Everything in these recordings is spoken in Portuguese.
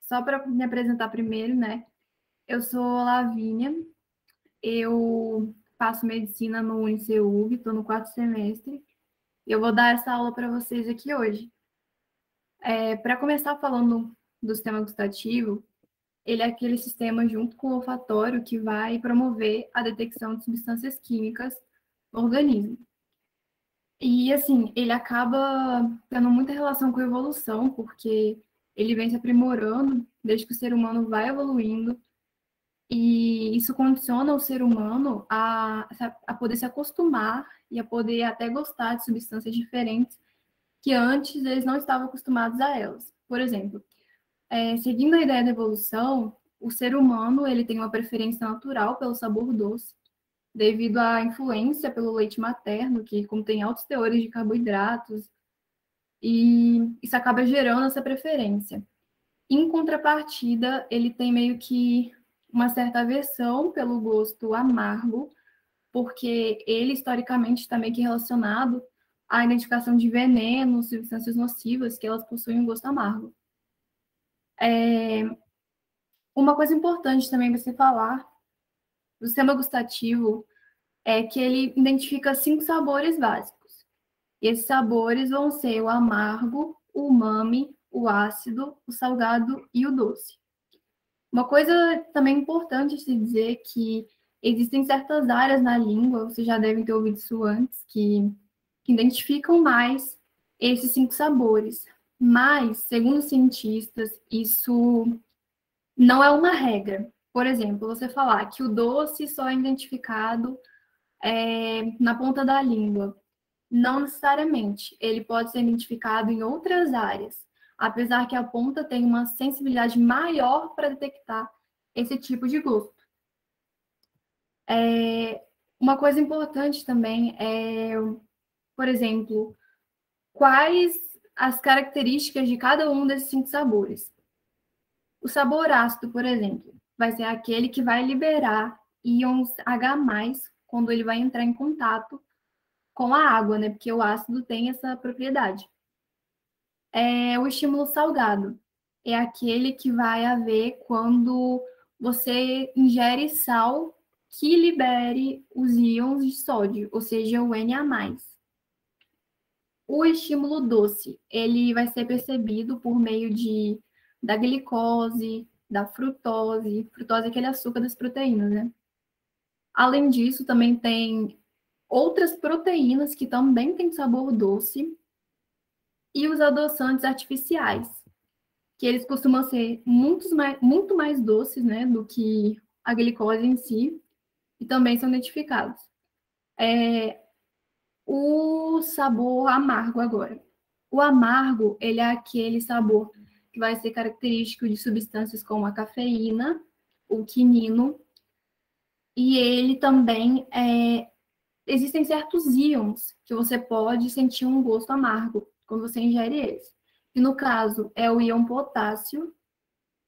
Só para me apresentar primeiro, né? Eu sou Lavínia, eu faço medicina no UniCeub, estou no 4º semestre, e eu vou dar essa aula para vocês aqui hoje. Para começar falando do sistema gustativo, ele é aquele sistema junto com o olfatório que vai promover a detecção de substâncias químicas no organismo. E, assim, ele acaba tendo muita relação com a evolução, porque ele vem se aprimorando desde que o ser humano vai evoluindo, e isso condiciona o ser humano a poder se acostumar e a poder até gostar de substâncias diferentes que antes eles não estavam acostumados a elas. Por exemplo, seguindo a ideia da evolução, o ser humano ele tem uma preferência natural pelo sabor doce, devido à influência pelo leite materno, que contém altos teores de carboidratos, e isso acaba gerando essa preferência. Em contrapartida, ele tem meio que uma certa aversão pelo gosto amargo, porque ele, historicamente, está meio que relacionado à identificação de venenos, substâncias nocivas, que elas possuem um gosto amargo. Uma coisa importante também para se falar do sistema gustativo é que ele identifica 5 sabores básicos. E esses sabores vão ser o amargo, o umami, o ácido, o salgado e o doce. Uma coisa também importante se dizer que existem certas áreas na língua, vocês já devem ter ouvido isso antes, que identificam mais esses 5 sabores. Mas, segundo os cientistas, isso não é uma regra. Por exemplo, você falar que o doce só é identificado na ponta da língua. Não necessariamente. Ele pode ser identificado em outras áreas, apesar que a ponta tem uma sensibilidade maior para detectar esse tipo de gosto. Uma coisa importante também é, por exemplo, quais as características de cada um desses 5 sabores. O sabor ácido, por exemplo, vai ser aquele que vai liberar íons H+, quando ele vai entrar em contato com a água, né? Porque o ácido tem essa propriedade. O estímulo salgado é aquele que vai haver quando você ingere sal que libere os íons de sódio, ou seja, o Na+. O estímulo doce, ele vai ser percebido por meio da glicose, da frutose. Frutose é aquele açúcar das proteínas, né? Além disso, também tem outras proteínas que também têm sabor doce e os adoçantes artificiais, que eles costumam ser muito mais doces, né, do que a glicose em si, e também são identificados. O sabor amargo agora. O amargo, ele é aquele sabor que vai ser característico de substâncias como a cafeína, o quinino, e ele também existem certos íons que você pode sentir um gosto amargo quando você ingere eles. E no caso, é o íon potássio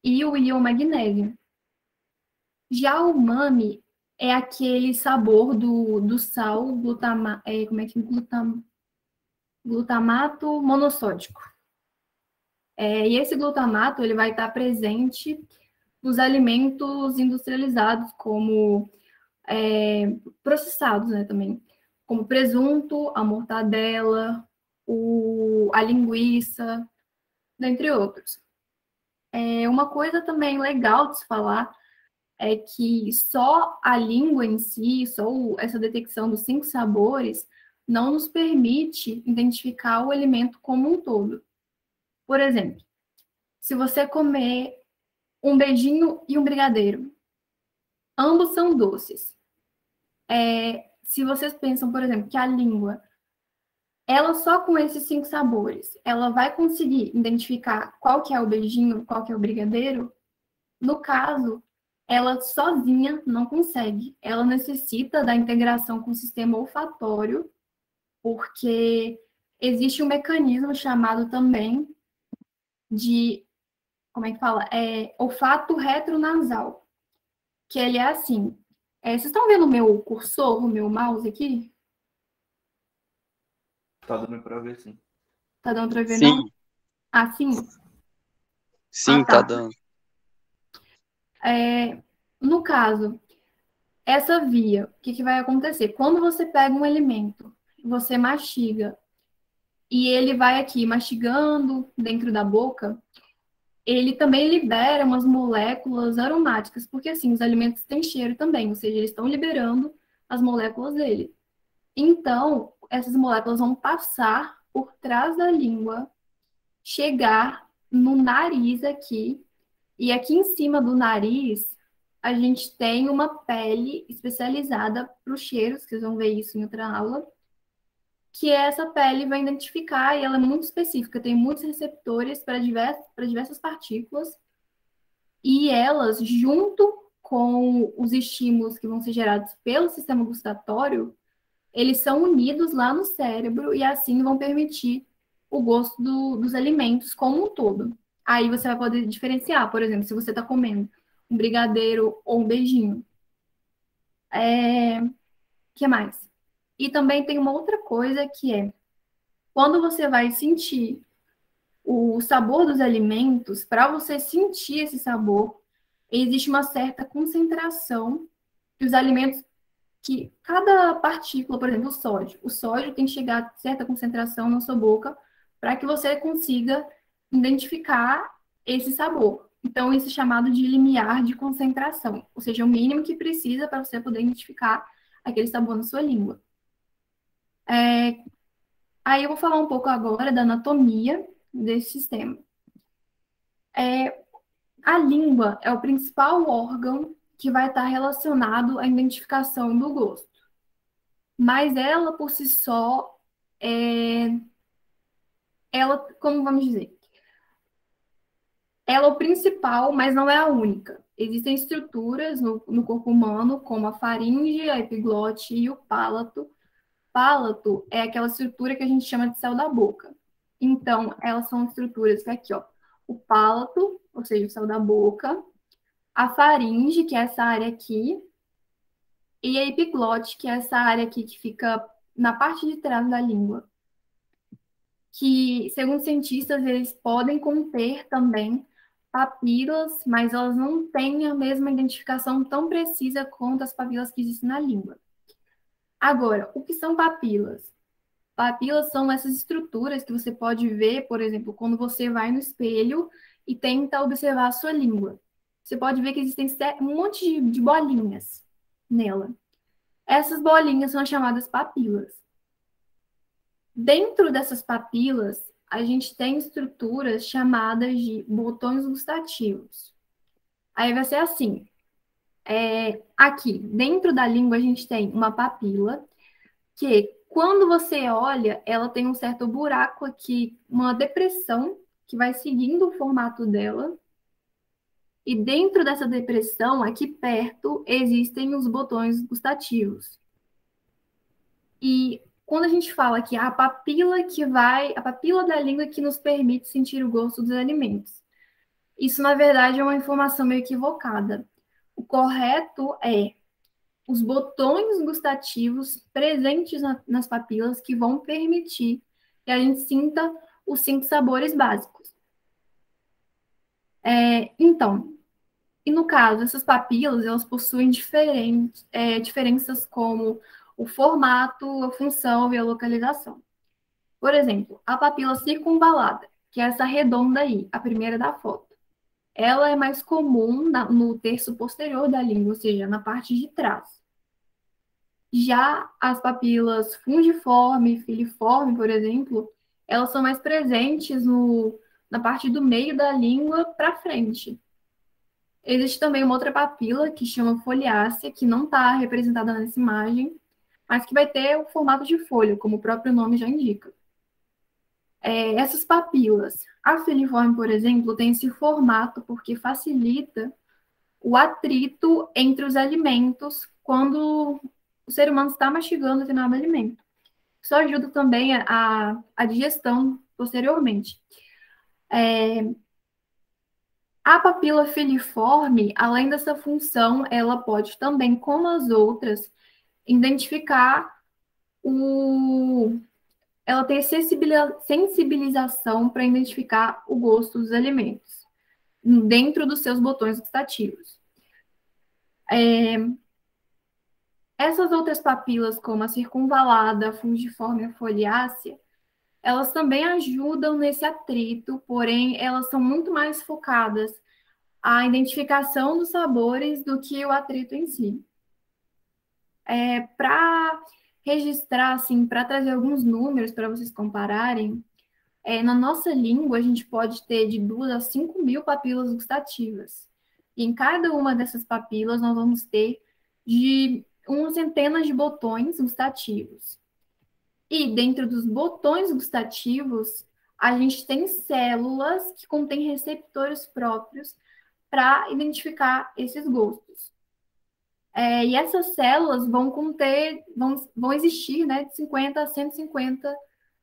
e o íon magnésio. Já o umami é aquele sabor do sal glutamato monossódico. E esse glutamato ele vai estar presente nos alimentos industrializados, como processados, né, também, como presunto, a mortadela, a linguiça, dentre outros. Uma coisa também legal de se falar é que só a língua em si, só essa detecção dos 5 sabores, não nos permite identificar o alimento como um todo. Por exemplo, se você comer um beijinho e um brigadeiro, ambos são doces. Se vocês pensam, por exemplo, que a língua, ela só com esses 5 sabores, ela vai conseguir identificar qual que é o beijinho, qual que é o brigadeiro, no caso, ela sozinha não consegue. Ela necessita da integração com o sistema olfatório, porque existe um mecanismo chamado também de, como é que fala? Olfato retronasal, que ele é assim. Vocês estão vendo o meu cursor, o meu mouse aqui? Tá dando pra ver, sim. Tá dando para ver, não? Sim. Assim? Ah, Sim, tá tá. dando. No caso, essa via, o que que vai acontecer? Quando você pega um alimento, você mastiga, e ele vai aqui mastigando dentro da boca, ele também libera umas moléculas aromáticas, porque assim, os alimentos têm cheiro também, ou seja, eles estão liberando as moléculas dele. Então, essas moléculas vão passar por trás da língua, chegar no nariz aqui, e aqui em cima do nariz, a gente tem uma pele especializada para os cheiros, que vocês vão ver isso em outra aula, que essa pele vai identificar, e ela é muito específica, tem muitos receptores para diversas partículas, e elas, junto com os estímulos que vão ser gerados pelo sistema gustatório, eles são unidos lá no cérebro e assim vão permitir o gosto dos alimentos como um todo. Aí você vai poder diferenciar, por exemplo, se você está comendo um brigadeiro ou um beijinho. Que mais? E também tem uma outra coisa que é quando você vai sentir o sabor dos alimentos, para você sentir esse sabor, existe uma certa concentração que os alimentos, que cada partícula, por exemplo, o sódio tem que chegar a certa concentração na sua boca para que você consiga identificar esse sabor. Então, isso é chamado de limiar de concentração, ou seja, o mínimo que precisa para você poder identificar aquele sabor na sua língua. Aí eu vou falar um pouco agora da anatomia desse sistema. A língua é o principal órgão que vai estar relacionado à identificação do gosto. Mas ela, por si só, ela, como vamos dizer, ela é o principal, mas não é a única. Existem estruturas no corpo humano, como a faringe, a epiglote e o palato. Palato é aquela estrutura que a gente chama de céu da boca. Então, elas são estruturas que é aqui, ó, o palato, ou seja, o céu da boca, a faringe, que é essa área aqui, e a epiglote, que é essa área aqui que fica na parte de trás da língua, que, segundo cientistas, eles podem conter também papilas, mas elas não têm a mesma identificação tão precisa quanto as papilas que existem na língua. Agora, o que são papilas? Papilas são essas estruturas que você pode ver, por exemplo, quando você vai no espelho e tenta observar a sua língua. Você pode ver que existem um monte de bolinhas nela. Essas bolinhas são chamadas papilas. Dentro dessas papilas, a gente tem estruturas chamadas de botões gustativos. Aí vai ser assim: aqui, dentro da língua, a gente tem uma papila que, quando você olha, ela tem um certo buraco aqui, uma depressão que vai seguindo o formato dela. E dentro dessa depressão, aqui perto, existem os botões gustativos. E quando a gente fala que a papila da língua que nos permite sentir o gosto dos alimentos. Isso, na verdade, é uma informação meio equivocada. O correto é os botões gustativos presentes nas papilas que vão permitir que a gente sinta os 5 sabores básicos. Então, e no caso, essas papilas, elas possuem diferenças como o formato, a função e a localização. Por exemplo, a papila circunvalada, que é essa redonda aí, a primeira da foto. Ela é mais comum no terço posterior da língua, ou seja, na parte de trás. Já as papilas fungiforme e filiforme, por exemplo, elas são mais presentes na parte do meio da língua para frente. Existe também uma outra papila que chama foliácea, que não está representada nessa imagem, mas que vai ter o formato de folha, como o próprio nome já indica. Essas papilas, a filiforme, por exemplo, tem esse formato porque facilita o atrito entre os alimentos quando o ser humano está mastigando determinado alimento. Isso ajuda também a digestão posteriormente. A papila filiforme, além dessa função, ela pode também, como as outras, identificar o. Ela tem sensibilização para identificar o gosto dos alimentos. dentro dos seus botões gustativos. Essas outras papilas, como a circunvalada, a fungiforme e a foliácea, elas também ajudam nesse atrito, porém elas são muito mais focadas à identificação dos sabores do que o atrito em si. Para registrar, assim, para trazer alguns números para vocês compararem, na nossa língua a gente pode ter de 2 a 5 mil papilas gustativas. E em cada uma dessas papilas nós vamos ter de umas centenas de botões gustativos. E dentro dos botões gustativos, a gente tem células que contêm receptores próprios para identificar esses gostos. E essas células vão existir, né, de 50 a 150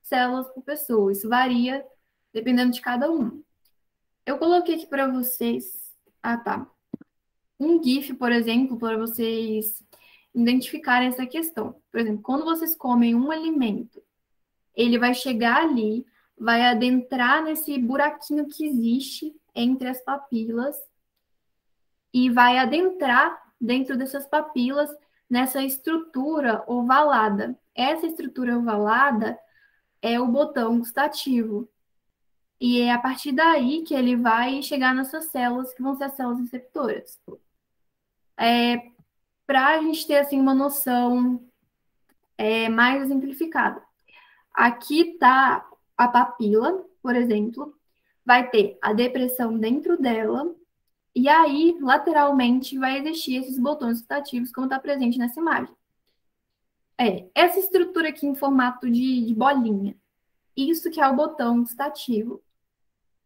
células por pessoa. Isso varia dependendo de cada um. Eu coloquei aqui para vocês, um GIF, por exemplo, para vocês identificarem essa questão. Por exemplo, quando vocês comem um alimento, ele vai chegar ali, vai adentrar nesse buraquinho que existe entre as papilas e vai adentrar dentro dessas papilas nessa estrutura ovalada. Essa estrutura ovalada é o botão gustativo. E é a partir daí que ele vai chegar nessas células, que vão ser as células receptoras. Para a gente ter assim, uma noção mais exemplificada. Aqui está a papila, por exemplo, vai ter a depressão dentro dela, e aí, lateralmente, vai existir esses botões gustativos, como está presente nessa imagem. Essa estrutura aqui em formato de bolinha, isso que é o botão gustativo.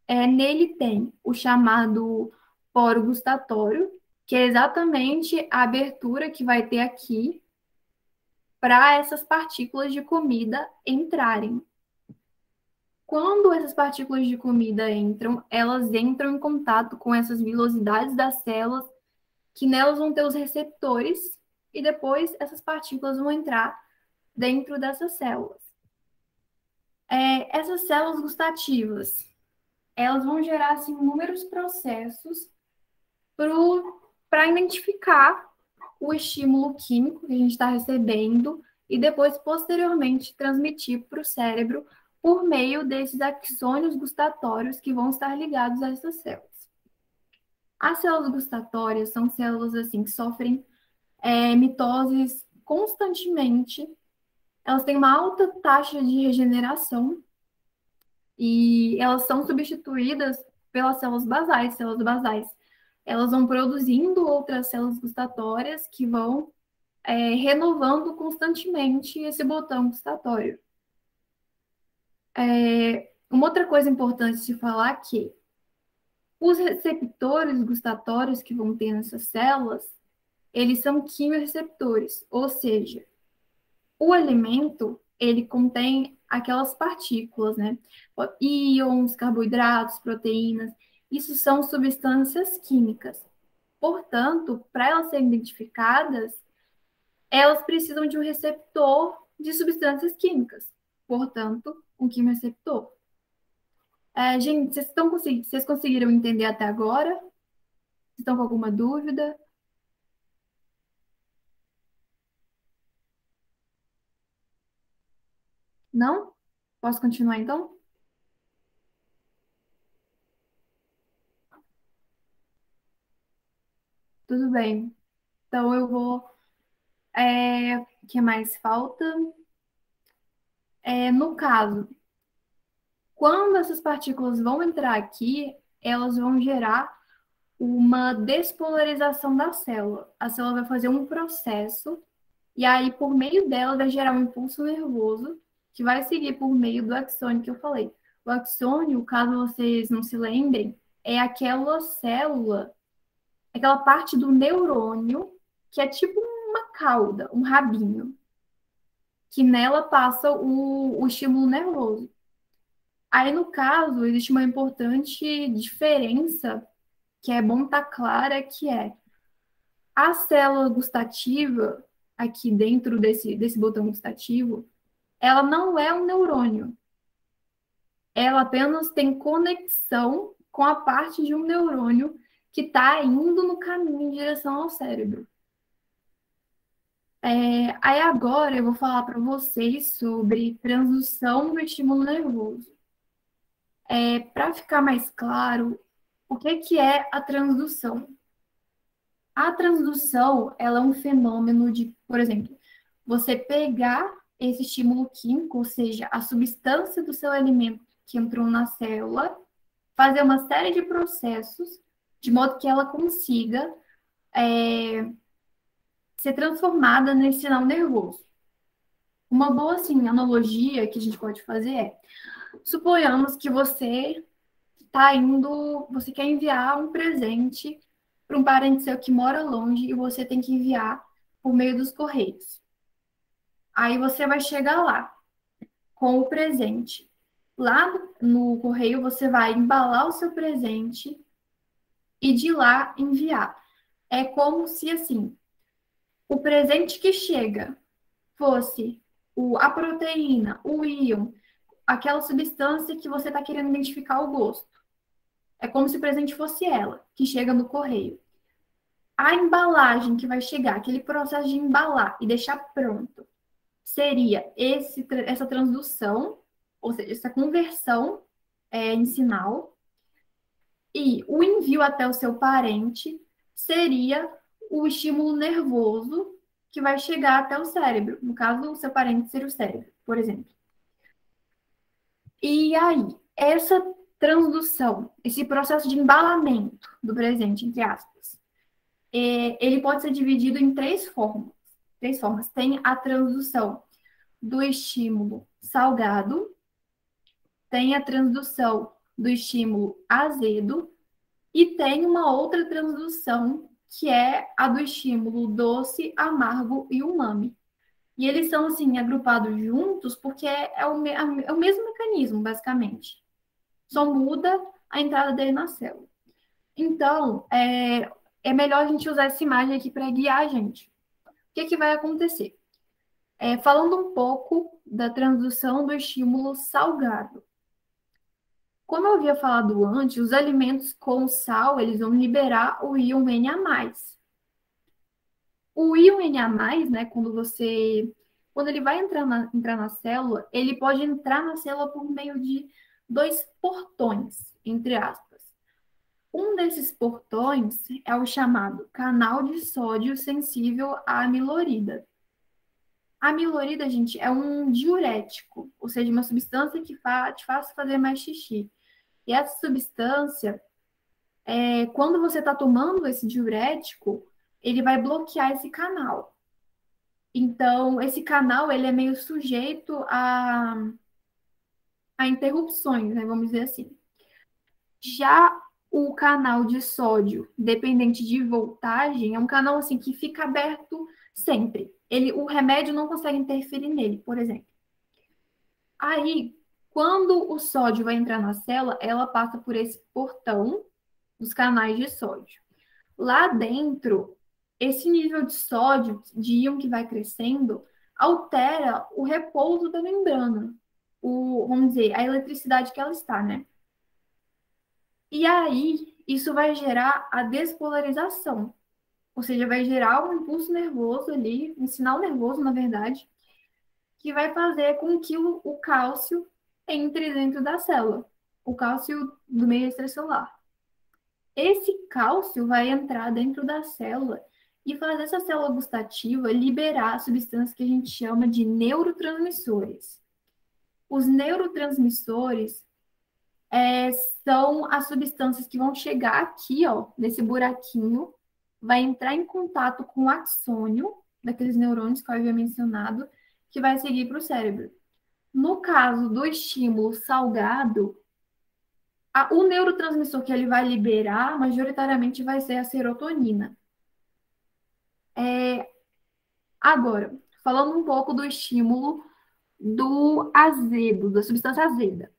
Nele tem o chamado poro gustatório, que é exatamente a abertura que vai ter aqui para essas partículas de comida entrarem. Quando essas partículas de comida entram, elas entram em contato com essas vilosidades das células, que nelas vão ter os receptores, e depois essas partículas vão entrar dentro dessas células. Essas células gustativas, elas vão gerar assim, inúmeros processos para identificar o estímulo químico que a gente está recebendo e depois, posteriormente, transmitir para o cérebro por meio desses axônios gustatórios que vão estar ligados a essas células. As células gustatórias são células assim que sofrem mitoses constantemente. Elas têm uma alta taxa de regeneração e elas são substituídas pelas células basais. Células basais, elas vão produzindo outras células gustatórias que vão renovando constantemente esse botão gustatório. Uma outra coisa importante de falar é que os receptores gustatórios que vão ter nessas células, eles são quimiorreceptores, ou seja, o alimento, ele contém aquelas partículas, né? Íons, carboidratos, proteínas, isso são substâncias químicas. Portanto, para elas serem identificadas, elas precisam de um receptor de substâncias químicas. Portanto, um quimiorreceptor. Gente, vocês conseguiram entender até agora? Vocês estão com alguma dúvida? Não? Posso continuar então? Tudo bem. Então eu vou. O que mais falta? No caso, quando essas partículas vão entrar aqui, elas vão gerar uma despolarização da célula. A célula vai fazer um processo, e aí, por meio dela, vai gerar um impulso nervoso, que vai seguir por meio do axônio que eu falei. O axônio, caso vocês não se lembrem, é aquela célula, aquela parte do neurônio, que é tipo uma cauda, um rabinho, que nela passa o estímulo nervoso. Aí, no caso, existe uma importante diferença, que é bom estar clara, que é a célula gustativa, aqui dentro desse botão gustativo, ela não é um neurônio. Ela apenas tem conexão com a parte de um neurônio que está indo no caminho em direção ao cérebro. Aí agora eu vou falar para vocês sobre transdução do estímulo nervoso. Para ficar mais claro, o que é a transdução? A transdução, ela é um fenômeno de, por exemplo, você pegar esse estímulo químico, ou seja, a substância do seu alimento que entrou na célula, fazer uma série de processos de modo que ela consiga ser transformada nesse sinal nervoso. Uma boa, assim, analogia que a gente pode fazer é, suponhamos que você você quer enviar um presente para um parente seu que mora longe e você tem que enviar por meio dos correios. Aí você vai chegar lá com o presente. Lá no correio você vai embalar o seu presente e de lá enviar. É como se assim, o presente que chega fosse a proteína, o íon, aquela substância que você está querendo identificar o gosto. É como se o presente fosse ela, que chega no correio. A embalagem que vai chegar, aquele processo de embalar e deixar pronto, seria essa transdução, ou seja, essa conversão em sinal. E o envio até o seu parente seria o estímulo nervoso que vai chegar até o cérebro. No caso, o seu parente seria o cérebro, por exemplo. E aí, essa transdução, esse processo de embalamento do presente, entre aspas, ele pode ser dividido em três formas. Três formas. Tem a transdução do estímulo salgado, tem a transdução do estímulo azedo e tem uma outra transdução que é a do estímulo doce, amargo e umami. E eles são, assim, agrupados juntos porque é o mesmo mecanismo, basicamente. Só muda a entrada dele na célula. Então, é melhor a gente usar essa imagem aqui para guiar a gente. O que vai acontecer? Falando um pouco da transdução do estímulo salgado. Como eu havia falado antes, os alimentos com sal, eles vão liberar o íon Na+. O íon Na+, né, quando ele vai entrar na célula, ele pode entrar na célula por meio de dois portões, entre aspas. Um desses portões é o chamado canal de sódio sensível à amilorida. A amilorida, gente, é um diurético, ou seja, uma substância que te faz fazer mais xixi. E essa substância, quando você está tomando esse diurético, ele vai bloquear esse canal. Então, esse canal ele é meio sujeito a interrupções, né? Vamos dizer assim. Já o canal de sódio, dependente de voltagem, é um canal assim que fica aberto sempre. O remédio não consegue interferir nele, por exemplo. Aí, quando o sódio vai entrar na célula, ela passa por esse portão dos canais de sódio. Lá dentro, esse nível de sódio, de íon que vai crescendo, altera o repouso da membrana, vamos dizer, a eletricidade que ela está, né? E aí, isso vai gerar a despolarização, ou seja, vai gerar um impulso nervoso ali, um sinal nervoso, na verdade, que vai fazer com que o cálcio entre dentro da célula, o cálcio do meio extracelular. Esse cálcio vai entrar dentro da célula e fazer essa célula gustativa liberar substâncias que a gente chama de neurotransmissores. Os neurotransmissores são as substâncias que vão chegar aqui, ó, nesse buraquinho, vai entrar em contato com o axônio, daqueles neurônios que eu havia mencionado, que vai seguir para o cérebro. No caso do estímulo salgado, o neurotransmissor que ele vai liberar, majoritariamente, vai ser a serotonina. Agora, falando um pouco do estímulo do azedo, da substância azeda.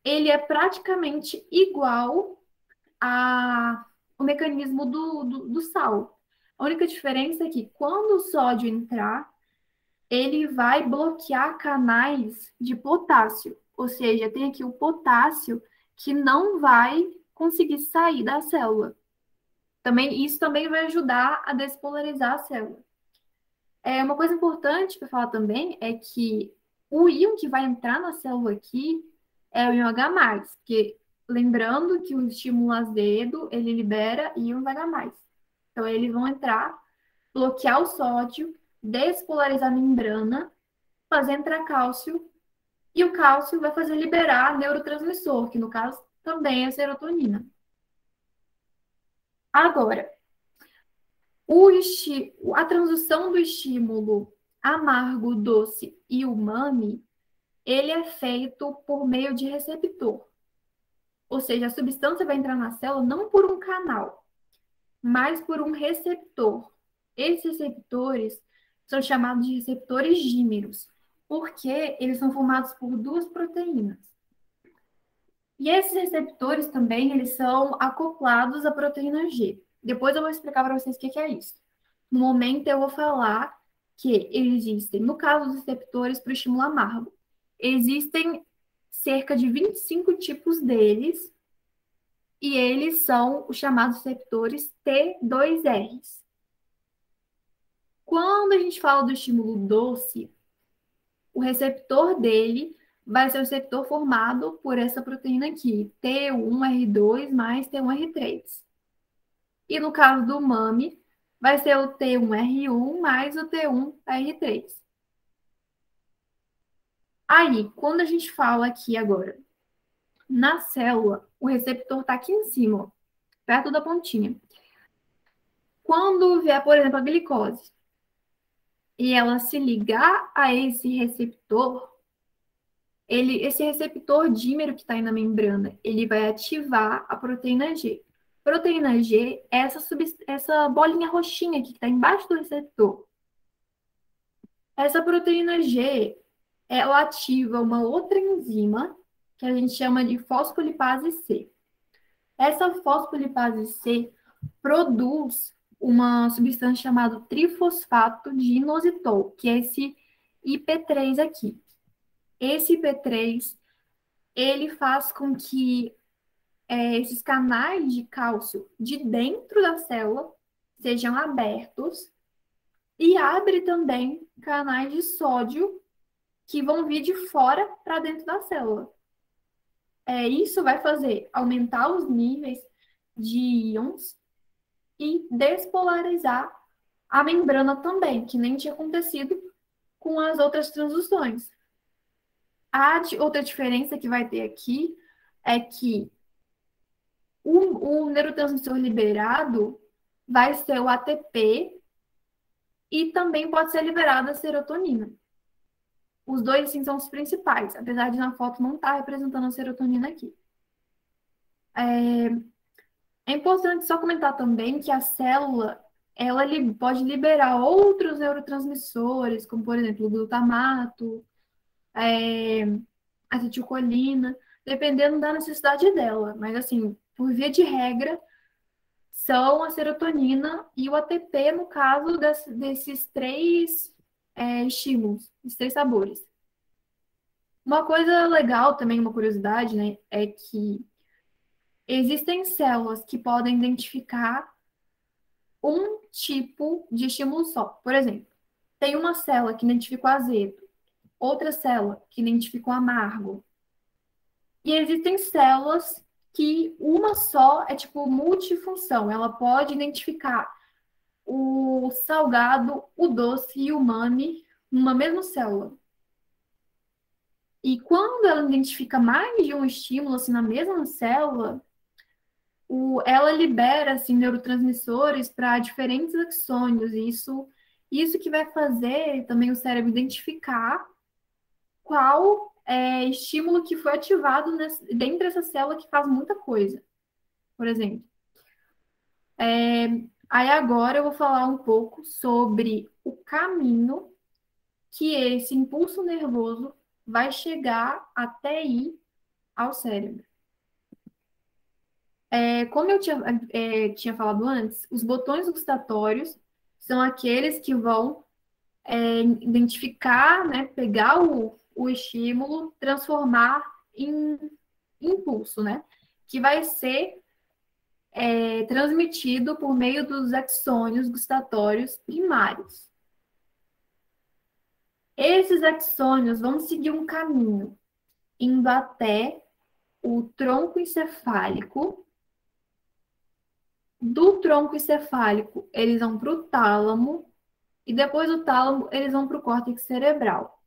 Ele é praticamente igual ao mecanismo do sal. A única diferença é que quando o sódio entrar, ele vai bloquear canais de potássio. Ou seja, tem aqui o potássio que não vai conseguir sair da célula. Isso também vai ajudar a despolarizar a célula. Uma coisa importante para falar também é que o íon que vai entrar na célula aqui é o íon H+, porque lembrando que o estímulo azedo, ele libera íons H+. Então, eles vão entrar, bloquear o sódio, despolarizar a membrana, fazer entrar cálcio, e o cálcio vai fazer liberar neurotransmissor, que no caso também é a serotonina. Agora, a transição do estímulo amargo, doce e umami, ele é feito por meio de receptor. Ou seja, a substância vai entrar na célula não por um canal, mas por um receptor. Esses receptores são chamados de receptores dímeros, porque eles são formados por duas proteínas. E esses receptores também, eles são acoplados à proteína G. Depois eu vou explicar para vocês o que é isso. No momento, eu vou falar que existem, no caso dos receptores para o estímulo amargo, existem cerca de 25 tipos deles, e eles são os chamados receptores T2Rs. Quando a gente fala do estímulo doce, o receptor dele vai ser o receptor formado por essa proteína aqui, T1R2 mais T1R3. E no caso do umami, vai ser o T1R1 mais o T1R3. Aí, quando a gente fala aqui agora, na célula, o receptor está aqui em cima, ó, perto da pontinha. Quando vier, por exemplo, a glicose, e ela se ligar a esse receptor, esse receptor dímero que está aí na membrana, ele vai ativar a proteína G. Proteína G é essa bolinha roxinha aqui que está embaixo do receptor. Essa proteína G, ela ativa uma outra enzima que a gente chama de fosfolipase C. Essa fosfolipase C produz uma substância chamada trifosfato de inositol, que é esse IP3 aqui. Esse IP3, ele faz com que esses canais de cálcio de dentro da célula sejam abertos e abre também canais de sódio que vão vir de fora para dentro da célula. Isso vai fazer aumentar os níveis de íons e despolarizar a membrana também, que nem tinha acontecido com as outras transduções. A outra diferença que vai ter aqui é que o neurotransmissor liberado vai ser o ATP e também pode ser liberada a serotonina. Os dois, sim, são os principais, apesar de na foto não estar representando a serotonina aqui. É importante só comentar também que a célula, ela pode liberar outros neurotransmissores, como, por exemplo, o glutamato, acetilcolina, dependendo da necessidade dela. Mas, assim, por via de regra, são a serotonina e o ATP, no caso desses três estímulos, esses três sabores. Uma coisa legal também, uma curiosidade, né, é que existem células que podem identificar um tipo de estímulo só. Por exemplo, tem uma célula que identifica o azedo, outra célula que identifica o amargo. E existem células que uma só é tipo multifunção. Ela pode identificar o salgado, o doce e o umami numa mesma célula. E quando ela identifica mais de um estímulo assim, na mesma célula, ela libera assim, neurotransmissores para diferentes axônios. E isso que vai fazer também o cérebro identificar qual estímulo que foi ativado dentro dessa célula que faz muita coisa, por exemplo. Aí agora eu vou falar um pouco sobre o caminho que esse impulso nervoso vai chegar até ir ao cérebro. Como eu tinha falado antes, os botões gustatórios são aqueles que vão identificar, né, pegar o estímulo, transformar em impulso, né? Que vai ser transmitido por meio dos axônios gustatórios primários. Esses axônios vão seguir um caminho, indo até o tronco encefálico. Do tronco encefálico, eles vão para o tálamo, e depois do tálamo, eles vão para o córtex cerebral.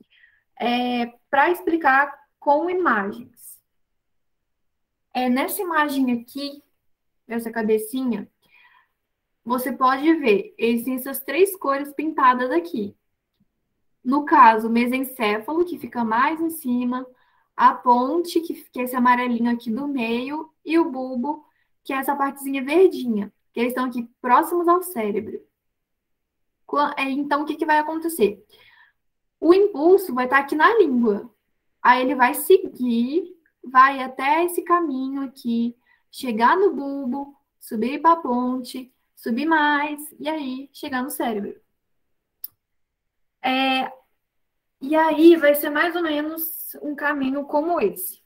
Para explicar com imagens. Nessa imagem aqui, essa cabecinha, você pode ver, existem essas três cores pintadas aqui. No caso, o mesencéfalo, que fica mais em cima, a ponte, que é esse amarelinho aqui do meio, e o bulbo, que é essa partezinha verdinha, que eles estão aqui próximos ao cérebro. Então, o que vai acontecer? O impulso vai estar aqui na língua. Aí ele vai seguir, vai até esse caminho aqui, chegar no bulbo, subir para a ponte, subir mais, e aí chegar no cérebro. E aí vai ser mais ou menos um caminho como esse.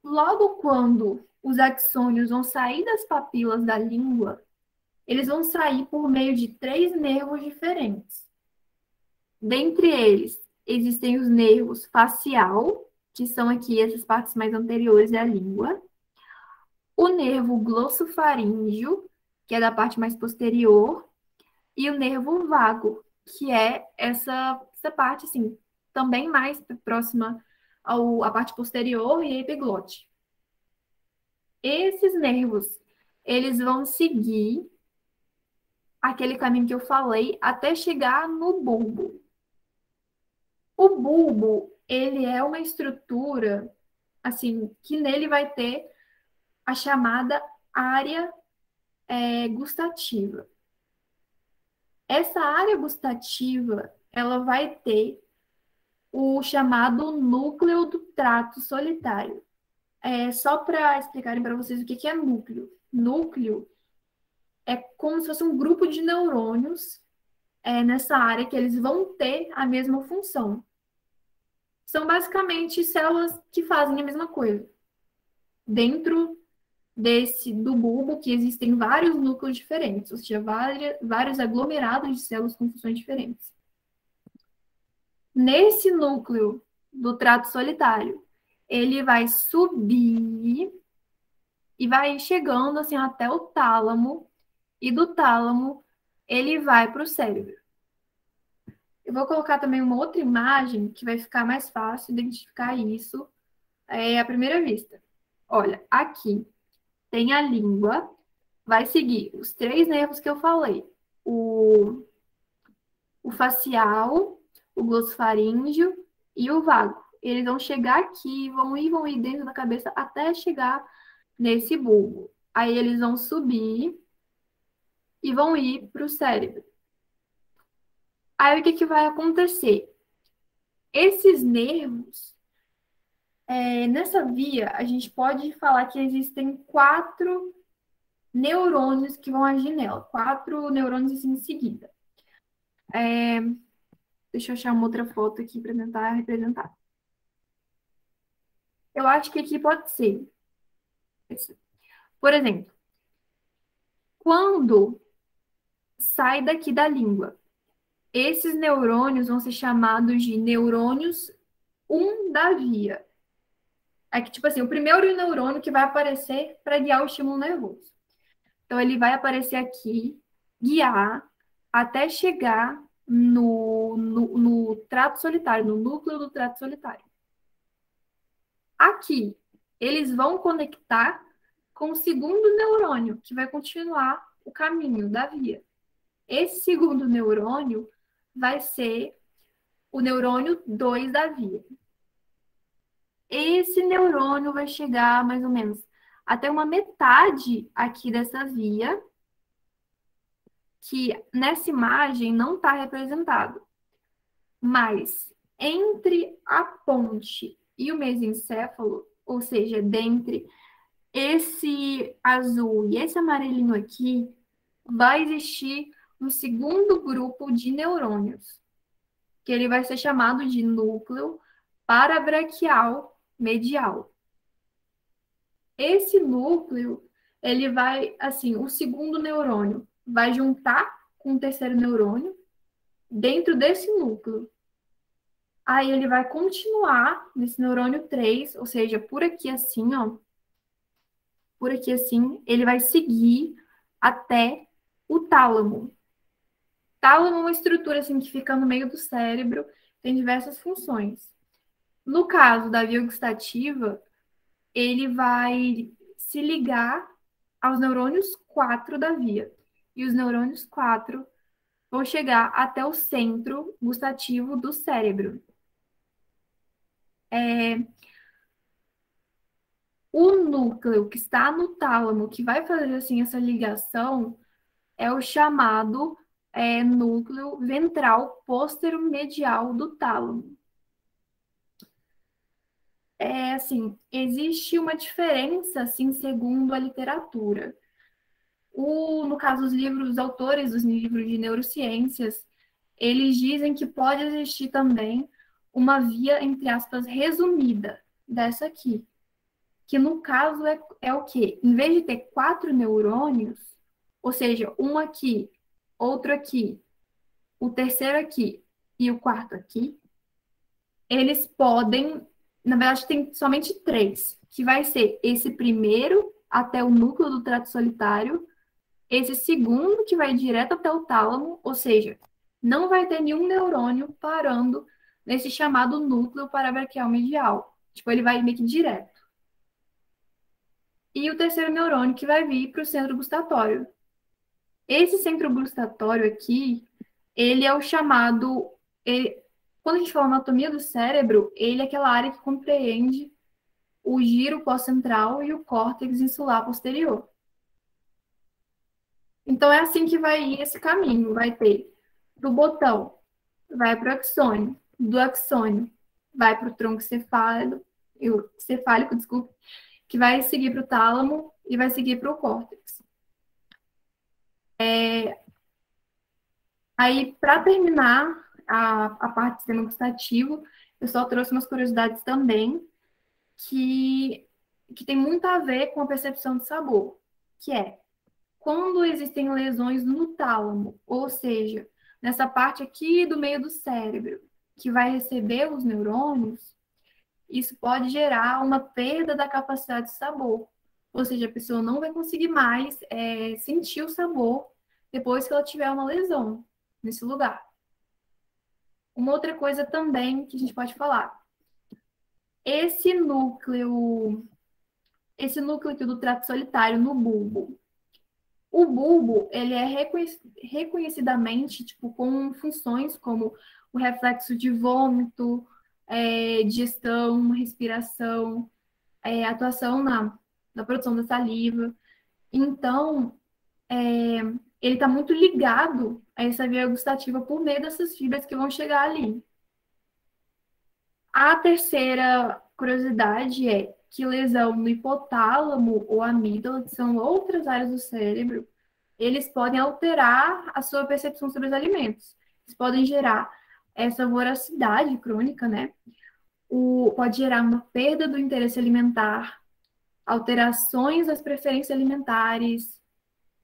Logo quando os axônios vão sair das papilas da língua, eles vão sair por meio de três nervos diferentes. Dentre eles, existem os nervos facial, que são aqui essas partes mais anteriores da língua, o nervo glossofaríngeo, que é da parte mais posterior, e o nervo vago, que é essa parte, assim, também mais próxima à parte posterior e à epiglote. Esses nervos, eles vão seguir aquele caminho que eu falei até chegar no bulbo. O bulbo, ele é uma estrutura, assim, que nele vai ter a chamada área gustativa. Essa área gustativa, ela vai ter o chamado núcleo do trato solitário. Só para explicarem para vocês o que é núcleo. Núcleo é como se fosse um grupo de neurônios nessa área que eles vão ter a mesma função. São basicamente células que fazem a mesma coisa. Dentro do bulbo, que existem vários núcleos diferentes, ou seja, vários aglomerados de células com funções diferentes. Nesse núcleo do trato solitário, ele vai subir e vai chegando assim até o tálamo, e do tálamo ele vai para o cérebro. Eu vou colocar também uma outra imagem que vai ficar mais fácil identificar isso à primeira vista. Olha, aqui tem a língua, vai seguir os três nervos que eu falei. O facial, o glossofaríngeo e o vago. Eles vão chegar aqui, vão ir dentro da cabeça até chegar nesse bulbo. Aí eles vão subir e vão ir para o cérebro. Aí o que vai acontecer? Esses nervos, nessa via, a gente pode falar que existem 4 neurônios que vão agir nela. 4 neurônios assim em seguida. Deixa eu achar uma outra foto aqui para tentar representar. Eu acho que aqui pode ser. Por exemplo, quando sai daqui da língua, esses neurônios vão ser chamados de neurônios da via. É que, tipo assim, o primeiro neurônio que vai aparecer para guiar o estímulo nervoso. Então, ele vai aparecer aqui, guiar, até chegar no trato solitário, no núcleo do trato solitário. Aqui, eles vão conectar com o segundo neurônio, que vai continuar o caminho da via. Esse segundo neurônio vai ser o neurônio 2 da via. Esse neurônio vai chegar mais ou menos até uma metade aqui dessa via, que nessa imagem não está representado. Mas entre a ponte e o mesencéfalo, ou seja, dentre esse azul e esse amarelinho aqui, vai existir um segundo grupo de neurônios, que ele vai ser chamado de núcleo parabraquial medial. Esse núcleo, ele vai, assim, o segundo neurônio vai juntar com o terceiro neurônio dentro desse núcleo. Aí ele vai continuar nesse neurônio 3, ou seja, por aqui assim, ó, por aqui assim, ele vai seguir até o tálamo. Tálamo é uma estrutura assim que fica no meio do cérebro, tem diversas funções. No caso da via gustativa, ele vai se ligar aos neurônios 4 da via. E os neurônios 4 vão chegar até o centro gustativo do cérebro. O núcleo que está no tálamo, que vai fazer assim essa ligação, é o chamado núcleo ventral póstero-medial do tálamo. Assim, existe uma diferença, assim, segundo a literatura. No caso, os autores dos livros de neurociências, eles dizem que pode existir também uma via, entre aspas, resumida dessa aqui, que no caso é o quê? Em vez de ter 4 neurônios, ou seja, um aqui, outro aqui, o terceiro aqui e o quarto aqui, eles podem, na verdade, tem somente 3, que vai ser esse primeiro até o núcleo do trato solitário, esse segundo que vai direto até o tálamo, ou seja, não vai ter nenhum neurônio parando nesse chamado núcleo parabraquial medial. Tipo, ele vai meio que direto. E o terceiro neurônio que vai vir para o centro gustatório. Esse centro gustatório aqui, ele é o chamado. Quando a gente fala anatomia do cérebro, ele é aquela área que compreende o giro pós-central e o córtex insular posterior. Então, é assim que vai ir esse caminho. Vai ter do botão, vai para o axônio, do axônio, vai para o tronco cefálico, desculpa, que vai seguir para o tálamo e vai seguir para o córtex. Aí, para terminar a parte do sistema gustativo, eu só trouxe umas curiosidades também que tem muito a ver com a percepção de sabor, que é quando existem lesões no tálamo, ou seja, nessa parte aqui do meio do cérebro, que vai receber os neurônios, isso pode gerar uma perda da capacidade de sabor. Ou seja, a pessoa não vai conseguir mais sentir o sabor depois que ela tiver uma lesão nesse lugar. Uma outra coisa também que a gente pode falar. Esse núcleo aqui do trato solitário no bulbo. O bulbo, ele é reconhecidamente, tipo, com funções como o reflexo de vômito, digestão, respiração, atuação na produção da saliva. Então, ele está muito ligado a essa via gustativa por meio dessas fibras que vão chegar ali. A terceira curiosidade é que lesão no hipotálamo ou amígdala, que são outras áreas do cérebro, eles podem alterar a sua percepção sobre os alimentos. Eles podem gerar essa voracidade crônica, né? Pode gerar uma perda do interesse alimentar, alterações das preferências alimentares,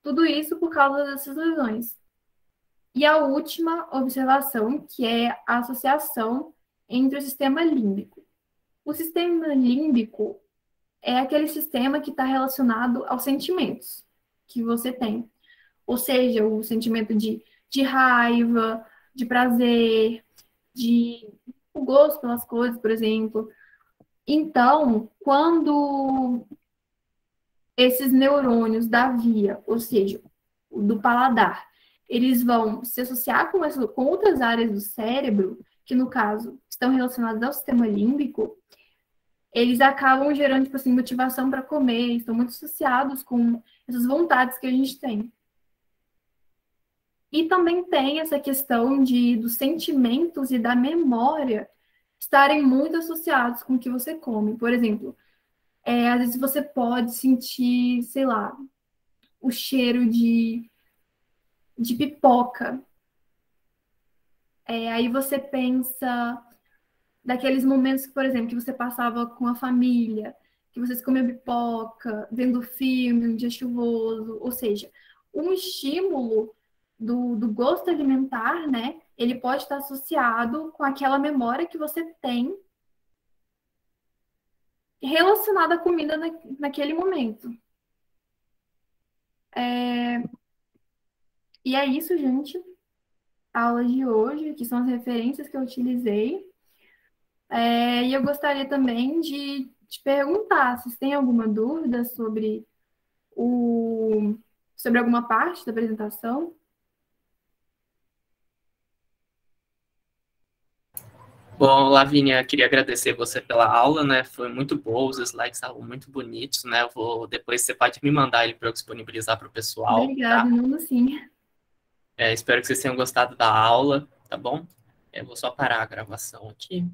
tudo isso por causa dessas lesões. E a última observação, que é a associação entre o sistema límbico. O sistema límbico é aquele sistema que está relacionado aos sentimentos que você tem. Ou seja, o sentimento de raiva, de prazer, de o gosto pelas coisas, por exemplo. Então, quando esses neurônios da via, ou seja, do paladar, eles vão se associar com outras áreas do cérebro, que no caso estão relacionadas ao sistema límbico, eles acabam gerando, tipo assim, motivação para comer, estão muito associados com essas vontades que a gente tem. E também tem essa questão dos sentimentos e da memória estarem muito associados com o que você come. Por exemplo, às vezes você pode sentir, sei lá, o cheiro de pipoca. Aí você pensa, daqueles momentos, por exemplo, que você passava com a família, que vocês comiam pipoca, vendo filme, um dia chuvoso, ou seja, um estímulo do gosto alimentar, né? Ele pode estar associado com aquela memória que você tem relacionada à comida naquele momento. E é isso, gente. A aula de hoje, que são as referências que eu utilizei. E eu gostaria também de te perguntar se tem alguma dúvida o, sobre alguma parte da apresentação. Bom, Lavínia, queria agradecer você pela aula, né? Foi muito boa, os slides estavam muito bonitos, né? Depois você pode me mandar ele para eu disponibilizar para o pessoal, Obrigada, tá? Nuno, sim. Espero que vocês tenham gostado da aula, tá bom? Eu vou só parar a gravação aqui.